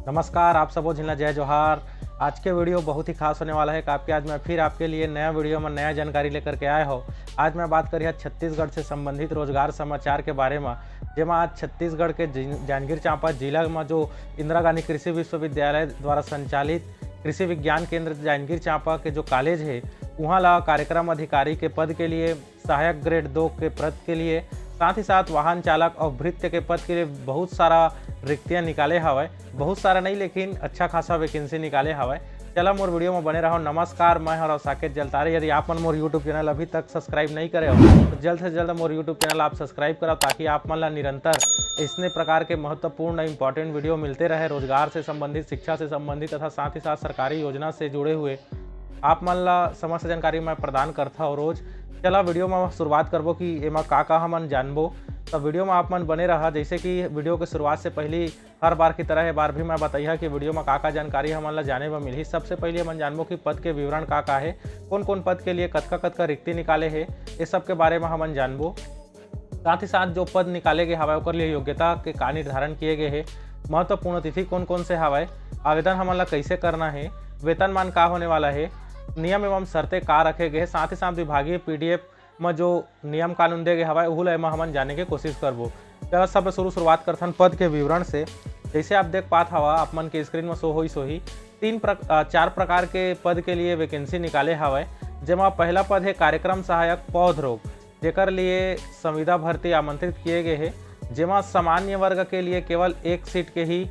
नमस्कार, आप सबो झिल्ला जय जोहार। आज के वीडियो बहुत ही खास होने वाला है। काफ़ी आज मैं फिर आपके लिए नया वीडियो में नया जानकारी लेकर के आया हो। आज मैं बात करी है छत्तीसगढ़ से संबंधित रोजगार समाचार के बारे में, जेमा आज छत्तीसगढ़ के जांजगीर चांपा जिला में जो इंदिरा गांधी कृषि विश्वविद्यालय द्वारा संचालित कृषि विज्ञान केंद्र जांजगीर चांपा के जो कॉलेज है, वहाँ ला कार्यक्रम अधिकारी के पद के लिए, सहायक ग्रेड 2 के पद के लिए, साथ ही साथ वाहन चालक और भृत्य के पद के लिए बहुत सारा रिक्तियाँ निकाले हवय। बहुत सारा नहीं, लेकिन अच्छा खासा वैकेंसी निकाले हवय। चला मोर वीडियो में बने रहो। नमस्कार, मैं हूं साकेत जलतारे। यदि आप मन मोर यूट्यूब चैनल अभी तक सब्सक्राइब नहीं करे हो तो जल्द से जल्द मोर यूट्यूब चैनल आप सब्सक्राइब करो, ताकि आप मन ला निरंतर इसने प्रकार के महत्वपूर्ण इंपॉर्टेंट वीडियो मिलते रहे, रोजगार से संबंधित, शिक्षा से संबंधित तथा साथ ही साथ सरकारी योजना से जुड़े हुए आप मन ला समस्त जानकारी मैं प्रदान करता हूँ रोज। चला वीडियो में शुरुआत करबो कि एमा का हमन जानबो, तो वीडियो में आप मन बने रहा। जैसे कि वीडियो के शुरुआत से पहले हर बार की तरह बार भी मैं बताइए कि वीडियो में का जानकारी हमन ला जाने में मिली। सबसे पहले हमन जानबो कि पद के विवरण का है, कौन कौन पद के लिए कतका रिक्ति निकाले है, ये सब के बारे में हमन जानबो। साथ ही साथ जो पद निकाले गए हवाए ओकर लिए योग्यता के का निर्धारण किए गए हैं, महत्वपूर्ण तिथि कौन कौन से हवाए, आवेदन हमन ला कैसे करना है, वेतनमान का होने वाला है, नियम एवं शर्तें का रखे गए, साथ ही साथ विभागीय PDF में जो नियम कानून दे गए हवाए उहू ला हमन जाने की कोशिश करबो। चलो सब शुरुआत करथन पद के विवरण से। जैसे आप देख पात हवा, आप मन के स्क्रीन में शो होई 4 प्रकार के पद के लिए वैकेंसी निकाले हवाए। जेमा पहला पद है कार्यक्रम सहायक पौध रोग, जेकर लिए संविदा भर्ती आमंत्रित किए गए हैं। जेमा सामान्य वर्ग के लिए केवल 1 सीट के ही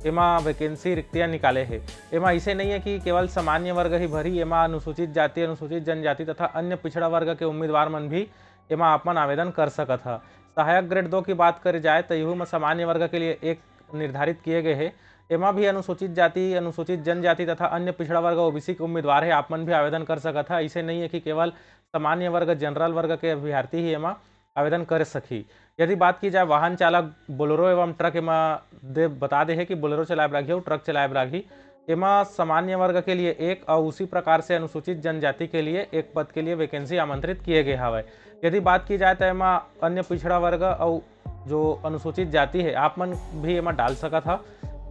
एमा वैकेंसी रिक्तियाँ निकाले हैं। एमा ऐसे नहीं है कि केवल सामान्य वर्ग ही भरी, एमा अनुसूचित जाति, अनुसूचित जनजाति तथा अन्य पिछड़ा वर्ग के उम्मीदवार मन भी एमा अपन आवेदन कर सकत है। सहायक ग्रेड 2 की बात करी जाए तो यहू में सामान्य वर्ग के लिए 1 निर्धारित किए गए हैं। एमा भी अनुसूचित जाति, अनुसूचित जनजाति तथा अन्य पिछड़ा वर्ग OBC के उम्मीदवार है, आप मन भी आवेदन कर सकत है। ऐसे नहीं है कि केवल सामान्य वर्ग, जनरल वर्ग के अभ्यर्थी ही एमा आवेदन कर सकी। यदि बात की जाए वाहन चालक, बोलेरो एवं ट्रक, एमा बता दे है कि बोलेरो चलाए राखी और ट्रक चलाए राखी। एमा सामान्य वर्ग के लिए 1 और उसी प्रकार से अनुसूचित जनजाति के लिए 1 पद के लिए वैकेंसी आमंत्रित किए गए हवाए। यदि बात की जाए तो एमा अन्य पिछड़ा वर्ग और जो अनुसूचित जाति है, आप मन भी एमा डाल सकत था।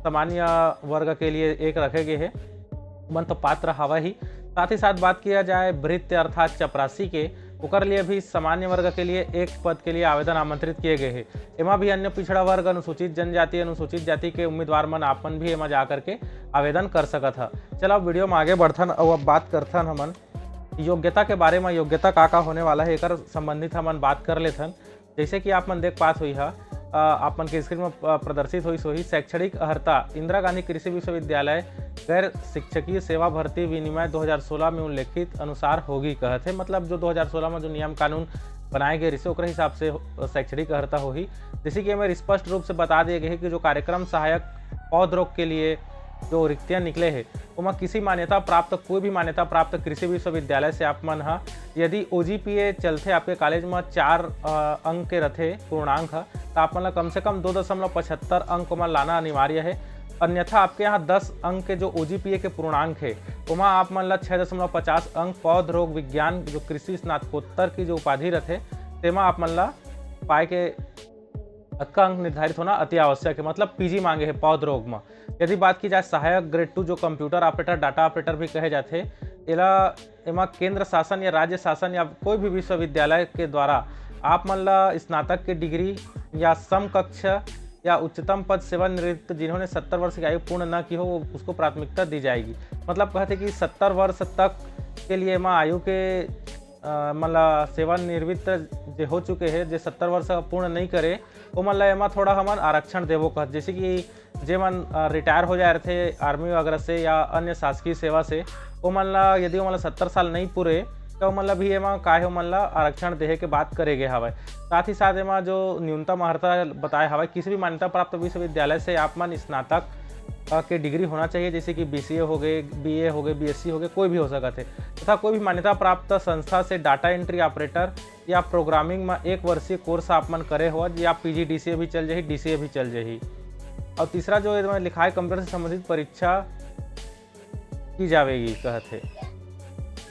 सामान्य वर्ग के लिए 1 रखे गए है, मन तो पात्र हवा ही। साथ ही साथ बात किया जाए भृत्य अर्थात चपरासी के, ओकर लिए भी सामान्य वर्ग के लिए 1 पद के लिए आवेदन आमंत्रित किए गए हैं। एमा भी अन्य पिछड़ा वर्ग, अनुसूचित जनजाति, अनुसूचित जाति के उम्मीदवार मन आपन भी एमा जा करके आवेदन कर सकत है। चलो अब वीडियो में आगे बढ़थन और अब बात करथन हमन योग्यता के बारे में। योग्यता का होने वाला है, एकर संबंधित हमन बात कर लेथन। जैसे कि आप मन देख पात हुई है, आप मन के स्क्रीन में प्रदर्शित हुई सोही शैक्षणिक अर्हता इंदिरा गांधी कृषि विश्वविद्यालय गैर शिक्षकीय सेवा भर्ती विनिमय 2016 में उल्लेखित अनुसार होगी कहते हैं। मतलब जो 2016 में जो नियम कानून बनाए गए रिसे ओकरे हिसाब से शैक्षणिक अर्हता होगी। जैसे कि हमें स्पष्ट रूप से बता दिए गए हैं कि जो कार्यक्रम सहायक पौध रोग के लिए जो रिक्तियाँ निकले हैं, वहाँ किसी मान्यता प्राप्त, कोई भी मान्यता प्राप्त कृषि विश्वविद्यालय से आप मन यदि OGPA चलते आपके कॉलेज में 4 अंक के रथे पूर्णांक है, तो आप मन कम से कम 2.75 अंक में लाना अनिवार्य है। अन्यथा आपके यहाँ 10 अंक के जो OGPA के पूर्णांक है, वहाँ आप मन 6.50 अंक पौध रोग विज्ञान जो कृषि स्नातकोत्तर की जो उपाधि रथे, तेमा आप मन पाए के का अंक निर्धारित होना अति आवश्यक है। मतलब PG मांगे है पौध रोग में। यदि बात की जाए सहायक ग्रेड 2 जो कंप्यूटर ऑपरेटर, डाटा ऑपरेटर भी कहे जाते, एमा केंद्र शासन या राज्य शासन या कोई भी विश्वविद्यालय के द्वारा आप मन स्नातक की डिग्री या समकक्ष या उच्चतम पद सेवानिवृत्त जिन्होंने 70 वर्ष की आयु पूर्ण न की हो, उसको प्राथमिकता दी जाएगी। मतलब कहते कि 70 वर्ष तक के लिए एमा आयु के मतलब सेवानिवृत्त जो हो चुके हैं, जो 70 वर्ष पूर्ण नहीं करे, वो मतलब एमा थोड़ा हमन आरक्षण देवो कह। जैसे कि जे मन रिटायर हो जाए थे आर्मी वगैरह से या अन्य शासकीय सेवा से, वो मतलब यदि वो मतलब 70 साल नहीं पूरे तो मतलब भी एमा काहे मतलब आरक्षण देहे के बात करेगे हवाए। साथ ही साथ एमा जो न्यूनतम अर्हता बताए हवाए, किसी भी मान्यता प्राप्त विश्वविद्यालय से आप मन स्नातक के डिग्री होना चाहिए। जैसे कि BCA हो गए, BA हो गए, BSc हो गए, कोई भी हो सकता है। तथा कोई भी मान्यता प्राप्त संस्था से डाटा एंट्री ऑपरेटर या प्रोग्रामिंग में 1 वर्षीय कोर्स आप मन करे हो, या PGDCA भी चल जाही, DCA भी चल जाही। और तीसरा जो लिखा है कंप्यूटर से संबंधित परीक्षा की जाएगी कहते।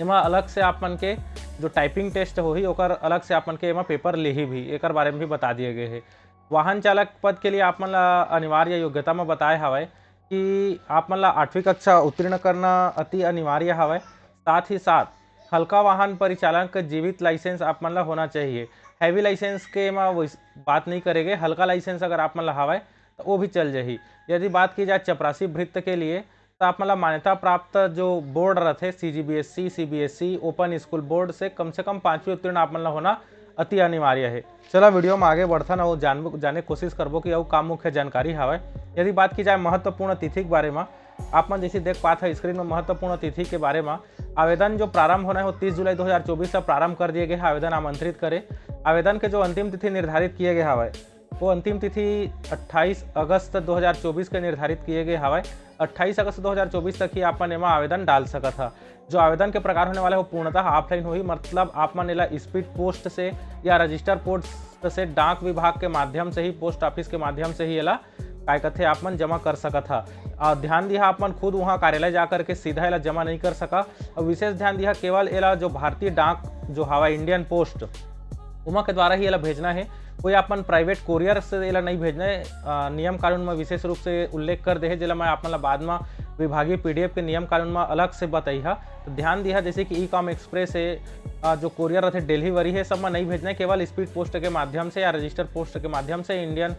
एमा अलग से आप मन के जो टाइपिंग टेस्ट होही ओकर अलग से आप मन के एमा पेपर लेही भी, एकर बारे में भी बता दिए गए हैं। वाहन चालक पद के लिए आप मन अनिवार्य योग्यता में बताए हवाए कि आप मन ला 8वीं कक्षा उत्तीर्ण करना अति अनिवार्य हवय। साथ ही साथ हल्का वाहन परिचालन का जीवित लाइसेंस आप मन ला होना चाहिए। हैवी लाइसेंस के बात नहीं करेंगे, हल्का लाइसेंस अगर आप मन ला हवय तो वो भी चल जाही। यदि बात की जाए चपरासी भृत्य के लिए तो आप मतलब मान्यता प्राप्त जो बोर्ड रहते CGBSC, CBSE, open school board से कम 5वीं उत्तीर्ण आप मन ला होना अति अनिवार्य है। चला वीडियो में आगे बढ़थन और जाने कोशिश करबो कि का मुख्य जानकारी हवय। यदि बात की जाए महत्वपूर्ण तिथि के बारे में, आप मन जैसे देख पाते हैं स्क्रीन में महत्वपूर्ण तिथि के बारे में, आवेदन जो प्रारंभ होना है वो 30 जुलाई 2024 से प्रारंभ कर दिए गए हैं आवेदन आमंत्रित करे। आवेदन के जो अंतिम तिथि निर्धारित किए गए हवय वो अंतिम तिथि 28 अगस्त 2024 के निर्धारित किए गए हवय। 28 अगस्त 2024 तक ही आप मन एमा आवेदन डाल सकत है। जो आवेदन के प्रकार होने वाला है वो पूर्णतः ऑफलाइन होही, मतलब आप मन एला स्पीड पोस्ट से या रजिस्टर पोस्ट से डाक विभाग के माध्यम से ही, पोस्ट ऑफिस के माध्यम से ही एला काय कथे आप मन जमा कर सकत है। ध्यान दिया आप मन खुद वहाँ कार्यालय जा करके सीधा एला जमा नहीं कर सका। और विशेष ध्यान दिया केवल एला जो भारतीय डाक जो हवा इंडियन पोस्ट उमा के द्वारा ही एला भेजना है। कोई अपन प्राइवेट कोरियर से एला नहीं भेजना है। नियम कानून में विशेष रूप से उल्लेख कर दे है, जिला मैं आप मन ला बाद में विभागीय PDF के नियम कानून में अलग से बताई है। तो ध्यान दिया जैसे कि ई-कॉम एक्सप्रेस है, जो कोरियर रहते डिलीवरी है, सब में नहीं भेजना है, केवल स्पीड पोस्ट के माध्यम से या रजिस्टर पोस्ट के माध्यम से इंडियन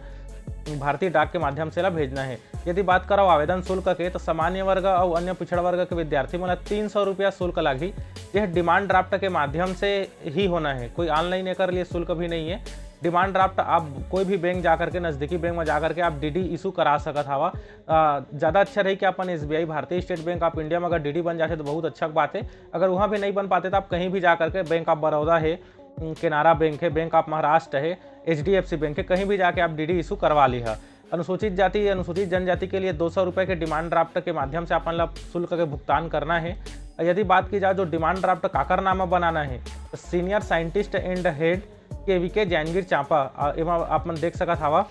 भारतीय डाक के माध्यम से भेजना है। यदि बात करो आवेदन शुल्क के तो सामान्य वर्ग और अन्य पिछड़ा वर्ग के विद्यार्थी मन 300 रुपया शुल्क लागी। यह डिमांड ड्राफ्ट के माध्यम से ही होना है, कोई ऑनलाइन एक लिए शुल्क भी नहीं है। डिमांड ड्राफ्ट आप कोई भी बैंक जाकर के, नज़दीकी बैंक में जाकर के आप DD इशू करा सकत हवा। ज़्यादा अच्छा रही कि अपन SBI भारतीय स्टेट बैंक ऑफ इंडिया में अगर DD बन जाते तो बहुत अच्छा बात है। अगर वहाँ भी नहीं बन पाते तो आप कहीं भी जा करके बैंक ऑफ बड़ौदा है, केनरा बैंक है, बैंक ऑफ महाराष्ट्र है, HDFC बैंक है, कहीं भी जाके आप DD इशू करवा ली है। अनुसूचित जाति अनुसूचित जनजाति के लिए 200 रुपये के डिमांड ड्राफ्ट के माध्यम से अपन शुल्क के भुगतान करना है। यदि बात की जाए जो डिमांड ड्राफ्ट काकर नामा बनाना है तो senior scientist and head KVK Janjgir Champa एवं आप मन देख सकत हवा,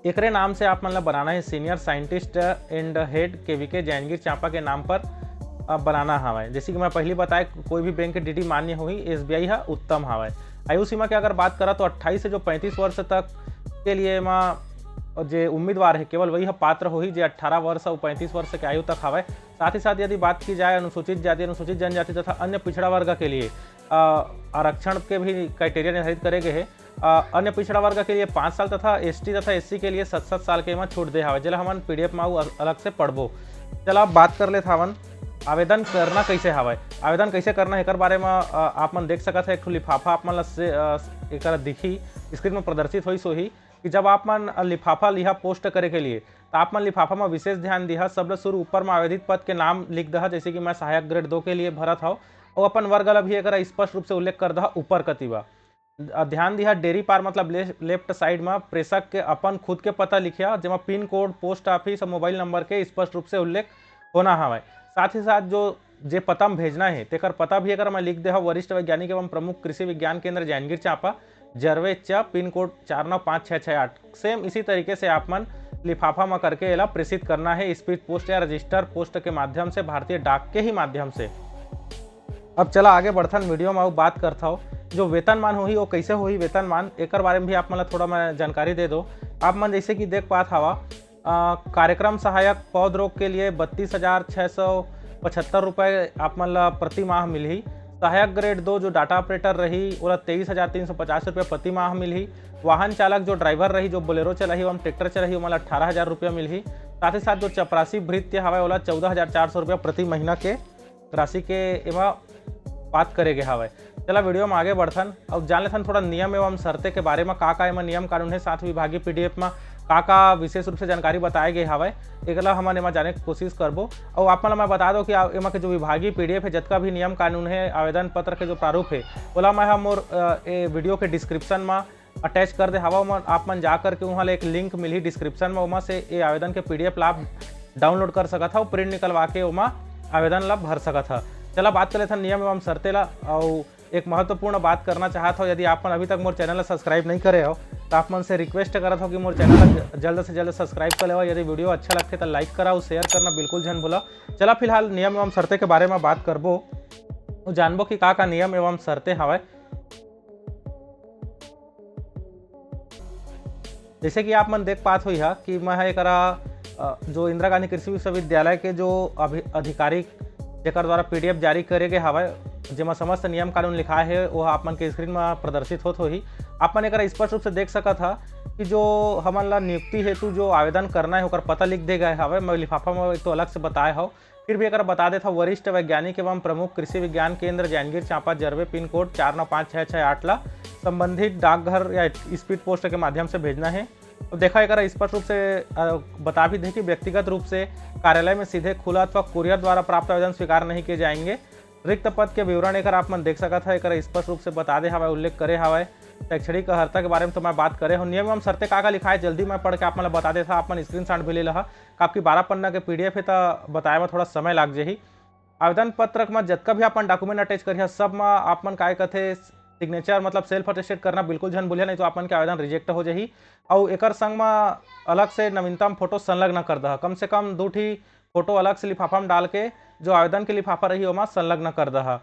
एकरे नाम से आप मन बनाना है। Senior scientist and head KVK Janjgir Champa के नाम पर बनाना हवा। जैसे कि मैं पहले बताया कोई भी बैंक के DD मान्य हुई, SBI है उत्तम हवा। आयु सीमा की अगर बात करा तो 28 से जो 35 वर्ष तक के लिए जो उम्मीदवार है केवल वही पात्र हो ही जो 18 वर्ष और 35 वर्ष के आयु तक हवा। साथ ही साथ यदि बात की जाए अनुसूचित जाति अनुसूचित जनजाति तथा अन्य पिछड़ा वर्ग के लिए आरक्षण के भी क्राइटेरिया निर्धारित करे गए हैं। अन्य पिछड़ा वर्ग के लिए 5 साल तथा ST तथा SC के लिए 7 साल के छूट दे हवा, जिला हमन PDF में अलग से पढ़बो। चला अब बात कर ले हवन आवेदन करना कैसे हवय। आवेदन कैसे करना है एक बारे में आप मन देख सकत है। एक लिफाफा आप मन एक दिखी स्क्रीन में प्रदर्शित हुई सो ही कि जब आप मन लिफाफा लिहा पोस्ट करे के लिए तो आप मन लिफाफा में विशेष ध्यान दिया। सब शुरू ऊपर में आवेदित पद के नाम लिख दहा, जैसे कि मैं सहायक ग्रेड 2 के लिए भरत हूँ और अपन वर्ग भी एक स्पष्ट रूप से उल्लेख कर दहा ऊपर कतिबा। ध्यान दिया डेयरी पार मतलब लेफ्ट साइड में प्रेषक के अपन खुद के पता लिखिया, जमा पिन कोड पोस्ट ऑफिस और मोबाइल नंबर के स्पष्ट रूप से उल्लेख होना हवा। साथ ही साथ जो पता में भेजना है तेकर पता भी अगर मैं लिख दे वरिष्ठ वैज्ञानिक एवं प्रमुख कृषि विज्ञान केंद्र जैनगिर चांपा जरवे चा पिन कोड 495668। सेम इसी तरीके से आप मन लिफाफा में करके एला प्रेषित करना है स्पीड पोस्ट या रजिस्टर पोस्ट के माध्यम से, भारतीय डाक के ही माध्यम से। अब चला आगे बढ़थन वीडियो में बात करता हूँ जो वेतनमान होही वो कैसे होही वेतनमान, एक बारे में भी आप मन थोड़ा मैं जानकारी दे दो। आप मन जैसे कि देख पात हवा कार्यक्रम सहायक पौध रोग के लिए 32,675 रुपये आप मन प्रति माह मिलही। सहायक ग्रेड 2 जो डाटा ऑपरेटर रही वो 23,350 रुपये प्रति माह मिलही। वाहन चालक जो ड्राइवर रही जो बोलेरो चलाही एवं ट्रैक्टर चलाही वो 18,000 रुपये मिलही। साथ ही साथ जो चपरासी भृत्य हवा वो 14,400 रुपये प्रति महीना के राशि के एवं बात करेंगे हवा। चला वीडियो में आगे बढ़थन और जान लेथन थोड़ा नियम एवं शर्तें के बारे में का एमा नियम कानून है, साथ विभागीय PDF में का विशेष रूप से जानकारी बताए गए हवा। एक हमन एमा जाने की कोशिश करबो और आप मैं बता दो कि एमा के जो विभागीय PDF है जितना भी नियम कानून है आवेदन पत्र के जो प्रारूप है बोला मैं मोर वीडियो के डिस्क्रिप्शन में अटैच कर दे हवा। आप मन जा करके वहाँ एक लिंक मिली डिस्क्रिप्शन में, वहाँ से ये आवेदन के PDF ला डाउनलोड कर सकता था और प्रिंट निकलवा के वहाँ आवेदन ला भर सकता था। चला बात कर लेते नियम एवं शर्तें ला। और एक महत्वपूर्ण बात करना चाहता हूँ, यदि आप मन अभी तक मोर चैनल सब्सक्राइब नहीं करे हो तो आप मन से रिक्वेस्ट करत हो कि मोर चैनल जल्द से जल्द सब्सक्राइब कर लेवा। यदि वीडियो अच्छा लगते तो लाइक करा और शेयर करना बिल्कुल जन भूला। चला फिलहाल नियम एवं शर्तें के बारे में बात करबो, जानबो कि का नियम एवं शर्तें हवा। जैसे कि आप मन देख पात हुई है कि मैं एक जो इंदिरा गांधी कृषि विश्वविद्यालय के जो अधिकारिक जेकर द्वारा PDF जारी करे गए हवय, जेमा समस्त नियम कानून लिखाए है वो आप मन के स्क्रीन में प्रदर्शित होत होही। आप मन एकर स्पष्ट रूप से देख सकत हा कि जो हमन ला नियुक्ति हेतु जो आवेदन करना है ओकर पता लिख दे गए हवय। मैं लिफाफा में तो अलग से बताए हूँ, फिर भी अगर बता देता हूँ। वरिष्ठ वैज्ञानिक एवं प्रमुख कृषि विज्ञान केंद्र जांजगीर चांपा जरवे, पिन कोड 495668 ला संबंधित डाकघर या स्पीड पोस्ट के माध्यम से भेजना है। तो देखा एक स्पष्ट रूप से बता भी दे कि व्यक्तिगत रूप से कार्यालय में सीधे खुला अथवा कुरियर द्वारा प्राप्त आवेदन स्वीकार नहीं किए जाएंगे। रिक्त पद के विवरण एक आप मन देख सकता है, एक स्पष्ट रूप से बता दे हवा, उल्लेख करे हवा। शैक्षणिक अर्हता के बारे में तो मैं बात करे हूँ। नियम एवं शर्तें का लिखा है जल्दी मैं पढ़ के आप मन बता देता। आप मन स्क्रीन शॉट भी ले लहा। आपकी 12 पन्ना के PDF है तो बताए में थोड़ा समय लाग जाही। आवेदन पत्रक में जतका भी अपन डॉक्यूमेंट अटैच करिए सब में आप मन काय कथे सिग्नेचर मतलब सेल्फ अटेस्टेड करना बिल्कुल झन भूलिया, नहीं तो आपन के आवेदन रिजेक्ट हो जाही। और एकर संग में अलग से नवीनतम फोटो संलग्न कर दह, कम से कम 2 ठी फोटो अलग से लिफाफा में डाल के जो आवेदन के लिफाफा रही ओमा संलग्न कर दह।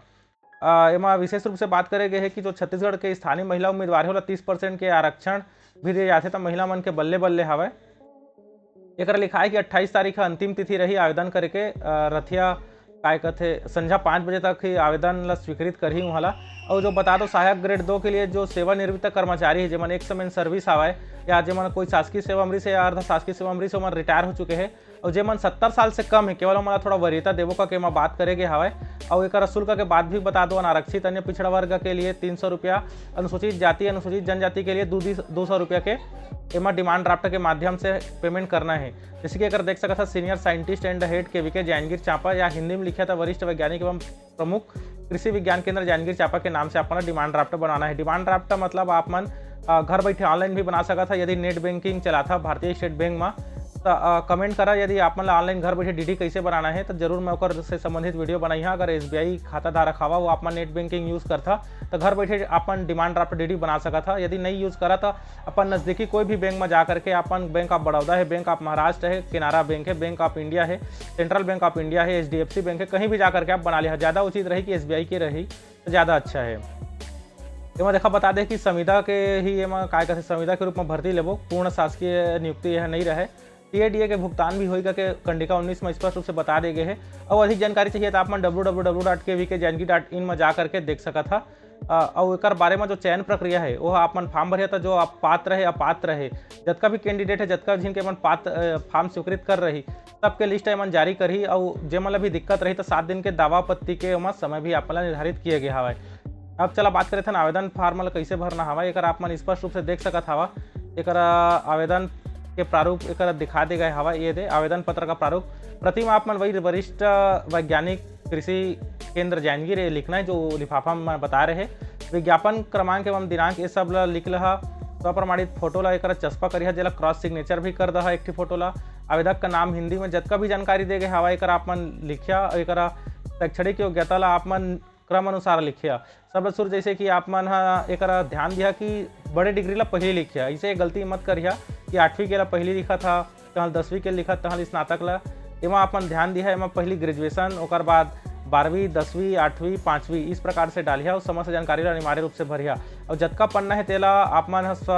एमा विशेष रूप से बात करे गए है कि जो छत्तीसगढ़ के स्थानीय महिला उम्मीदवार होला 30% के आरक्षण भी दिए जाते, तो महिला मन के बल्ले बल्ले हवय। एक लिखा है कि 28 तारीख अंतिम तिथि रही आवेदन करे के। रथिया काय कथे संध्या 5 बजे तक ही आवेदन ला स्वीकृत करही वहाँ। और जो बता दो सहायक ग्रेड 2 के लिए जो सेवानिवृत्त कर्मचारी है जेमन एक समय सर्विस आवाए या जेमन कोई शासकीय सेवामृत से या अर्ध शासकीय सेवामृत से रिटायर हो चुके हैं और जेमन 70 साल से कम है, केवल हमारा थोड़ा वरीयता देवो का के बात करेंगे हवाए। और एक शुल्क के बाद भी बता दो अनारक्षित अन्य पिछड़ा वर्ग के लिए 300 रुपया, अनुसूचित जाति अनुसूचित जनजाति के लिए 200 रुपया के एमा डिमांड ड्राफ्ट के माध्यम से पेमेंट करना है। जैसे कि अगर देख सकता था senior scientist and head KVK Janjgir Champa या हिंदी में लिखा था वरिष्ठ वैज्ञानिक एवं प्रमुख कृषि विज्ञान केंद्र जांजगीर चांपा के नाम से अपना डिमांड ड्राफ्ट बनाना है। डिमांड ड्राफ्ट का मतलब आप मन घर बैठे ऑनलाइन भी बना सका था यदि नेट बैंकिंग चला था भारतीय स्टेट बैंक में। तो कमेंट करा यदि आप मन ऑनलाइन घर बैठे DD कैसे बनाना है, तो जरूर मैं ओकर से संबंधित वीडियो बनाई हाँ। अगर SBI खाता धारक हवा वो आप मन नेट बैंकिंग यूज़ करता तो घर बैठे अपन डिमांड ड्राफ्ट DD बना सका था। यदि नहीं यूज़ करा तो अपन नज़दीकी कोई भी बैंक में जा करके अपन बैंक ऑफ बड़ौदा है, बैंक ऑफ महाराष्ट्र है, केनरा बैंक है, बैंक ऑफ इंडिया है, सेंट्रल बैंक ऑफ इंडिया है, HDFC बैंक है, कहीं भी जा करके आप बना लिया। ज़्यादा उचित रही कि SBI की रही तो ज़्यादा अच्छा है। एमा देखा बता दे कि संविदा के ही एमा काय कहते संविदा के रूप में भर्ती लेबो, पूर्ण शासकीय नियुक्ति यह नहीं रहे। TADA के भुगतान भी होगा के कंडिका 19 में स्पष्ट रूप से बता दे गए हैं। और अधिक जानकारी चाहिए तो आप मन www.kvkjangi.in में जा करके देख सका था। और एक बारे में जो चयन प्रक्रिया है वो आप मन फॉर्म भरिया था, जो आप पात्र है अपात्र है जतका भी कैंडिडेट है जतका जिनके मन पात्र फॉर्म स्वीकृत कर रही सबके लिस्ट मन जारी करी। और जे मतलब भी दिक्कत रही तो 7 दिन के दावा आपत्ति के समय भी आप निर्धारित किए गए हवा। अब चला बात करे थे आवेदन फॉर्म कैसे भरना हवा। एक आप मन स्पष्ट रूप से देख सकत हवा। एक आवेदन के प्रारूप एक दिखा दे गए हवा। ये दे आवेदन पत्र का प्रारूप। प्रतिमा आप मन वही वरिष्ठ वैज्ञानिक कृषि केंद्र जांजगीर लिखना है जो लिफाफा में बता रहे हैं। विज्ञापन क्रमांक एवं दिनांक ये सब लिख लहा। स्वप्रमाणित फोटो ला एक चस्पा करिए जेला क्रॉस सिग्नेचर भी कर दहा एक फोटो ला। आवेदक का नाम हिंदी में जतका भी जानकारी दे गए हवा एक आप मन लिखिया। एक शैक्षणिक योग्यता ला आप मन क्रम अनुसार लिखिया। सब सुर जैसे कि आप मन एक ध्यान दिया कि बड़े डिग्री ला पहले लिखिया, इसे गलती मत करिया कि 8वीं के ला पहले लिखा था तहल 10वीं के लिखा तहल स्नातक ला। एमा अपन ध्यान दिया एमा पहली ग्रेजुएशन ओकर बाद 12वीं 10वीं 8वीं 5वीं इस प्रकार से डालिया और समस्त जानकारी ला अनिवार्य रूप से भरिया। और जतका पन्ना है तेला आप मन स्व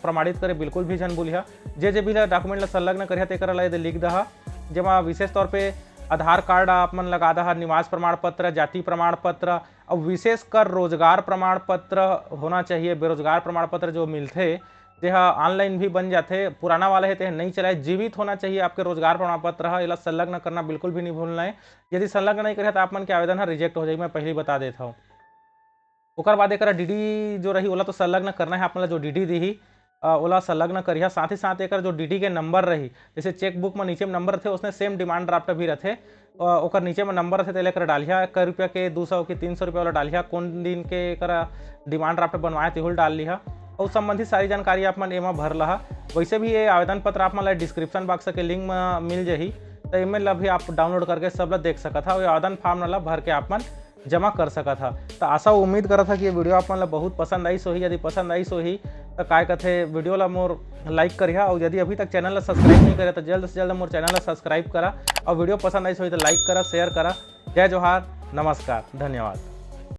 प्रमाणित करे बिल्कुल भी झन भूलिया। जे भी डॉक्यूमेंट ला संलग्न करिया तेकर ला लिख दहा, जेमा विशेष तौर पे आधार कार्ड आप मन लगा दहा, निवास प्रमाण पत्र, जाति प्रमाण पत्र और विशेष कर रोजगार प्रमाण पत्र होना चाहिए। बेरोजगार प्रमाण पत्र जो मिलते तेहा ऑनलाइन भी बन जाते, पुराना वाला है तेह नहीं चलाए। जीवित होना चाहिए आपके रोजगार प्रमाण पत्र है, इला संलग्न करना बिल्कुल भी नहीं भूलना है। यदि संलग्न नहीं करे तो आप मन के आवेदन है रिजेक्ट हो जाए, मैं पहले ही बता देता हूँ। ओकर बाद एक DD जो रही ओला तो संलग्न करना है। आप मन जो DD दी ओला संलग्न करिया। साथ ही साथ एक जो DD के नंबर रही, जैसे चेकबुक में नीचे में नंबर थे उसने सेम डिमांड ड्राफ्ट भी रहते ओकर नीचे में नंबर रहते तेल डालिया। 1 रुपया के 200 के 300 रुपया वाला डालिया। कौन दिन के एक डिमांड ड्राफ्ट बनवाए तेहुल डाल लिया और संबंधित सारी जानकारी आप मन एमा भर लहा। वैसे भी ये आवेदन पत्र आप मन डिस्क्रिप्शन बॉक्स के लिंक में मिल जाही, तो इमेल ला भी आप डाउनलोड करके सब ला देख सका था और आवेदन फॉर्म ला भर के आप मन जमा कर सका था। तो आशा उम्मीद करा था कि ये वीडियो आप मन ला बहुत पसंद आई सोही। यदि पसंद आई सोही तो काय कहते वीडियो ला मोर लाइक करिया और यदि अभी तक चैनल ला सब्सक्राइब नहीं करे तो जल्द से जल्द मोर चैनल ला सब्सक्राइब करा और वीडियो पसंद आई सोही तो लाइक करा शेयर करा। जय जोहार, नमस्कार, धन्यवाद।